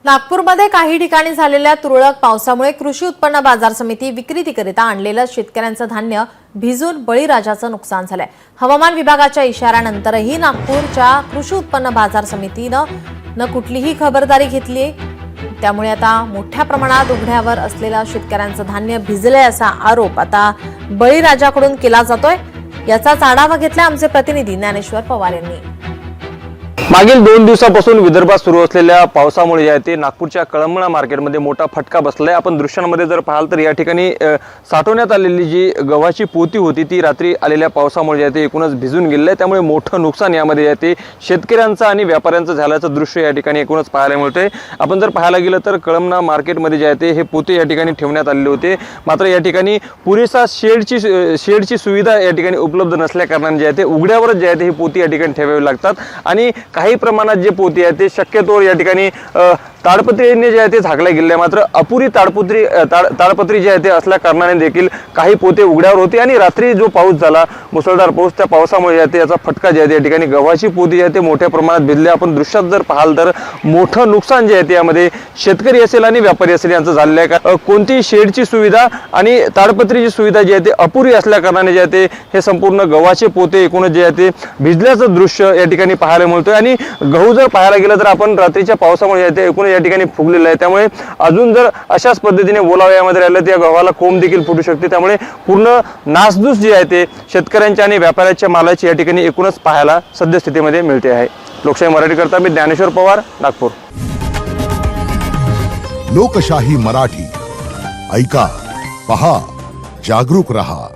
नागपूरमध्ये काही ठिकाणी झालेल्या तुरळक पावसामुळे कृषी उत्पन्न बाजार समिती विक्रीकरिता आणलेलं शेतकऱ्यांचं धान्य भिजून बळीराजाचं नुकसान झालंय। हवामान विभागाच्या इशाऱ्यानंतरही नागपूरच्या कृषी उत्पन्न बाजार समितीनं कुठलीही खबरदारी घेतली। त्यामुळे आता मोठ्या प्रमाणात उघड्यावर असलेल्या शेतकऱ्यांचं धान्य भिजलंय असा आरोप आता बळीराजाकडून केला जातोय। याचाच आढावा घेतला आमचे प्रतिनिधी ज्ञानेश्वर पवार यांनी। मागील 2 दिवसापासून विदर्भात सुरू असलेल्या पावसामुळे जे आहे ते नागपूरच्या कळमना मार्केटमध्ये मोठा फटका बसलाय। आपण दृश्यांमध्ये जर पाहाल तर या ठिकाणी साठवण्यात आलेली जी गव्हाची पोती होती ती रात्री आलेल्या पावसामुळे जे आहे ते एकूणच भिजून गेली आहे। त्यामुळे मोठं नुकसान यामध्ये जे आहे ते शेतकऱ्यांचं आणि व्यापाऱ्यांचं झाल्याचं दृश्य या ठिकाणी एकूणच पाहायला मिळतंय। आपण जर पाहायला गेलं तर कळमना मार्केटमध्ये जे आहे ते हे पोते या ठिकाणी ठेवण्यात आलेले होते, मात्र या ठिकाणी पुरेसा शेडची सुविधा या ठिकाणी उपलब्ध नसल्या कारणाने जे आहे ते उघड्यावरच जे आहे ते ही पोती या ठिकाणी ठेवावी लागतात आणि काही प्रमाणात जे पोती आहे ते शक्यतो या ठिकाणी ताडपत्रीने जे आहे ते झाकल्या गेले, मात्र अपुरी ताडपत्री जे आहे ते असल्या कारणाने देखील काही पोते उघड्यावर होते आणि रात्री जो पाऊस झाला मुसळधार पाऊस त्या पावसामुळे जे आहे ते याचा फटका जे आहे या ठिकाणी गव्हाची पोती जे आहे ते मोठ्या प्रमाणात भिजले। आपण दृश्यात जर पाहाल तर मोठं नुकसान जे आहे ते यामध्ये शेतकरी असेल आणि व्यापारी असेल यांचं झालेलं आहे। का कोणती शेडची सुविधा आणि ताडपत्रीची सुविधा जी आहे ते अपुरी असल्या कारणाने जे आहे ते हे संपूर्ण गव्हाचे पोते एकूणच जे आहे ते भिजल्याचं दृश्य या ठिकाणी पाहायला मिळतोय। आणि गहू जर पाहायला गेलं तर आपण रात्रीच्या पावसामुळे जे आहे ते एकूण या ठिकाणी फुगलेलं आहे, त्यामुळे अजून जर अशाच पद्धतीने ओलावा यामध्ये राहिलं तर या गव्हाला कोंब देखील फुटू शकते। त्यामुळे पूर्ण नासधूस जी आहे ते शेतकऱ्यांच्या आणि व्यापाऱ्यांच्या मालाची या ठिकाणी एकूणच पाहायला सद्यस्थितीमध्ये मिळते आहे। लोकशाही मराठी करता मी ज्ञानेश्वर पवार, नागपूर। लोकशाही मराठी ऐका, पहा, जागरूक रहा।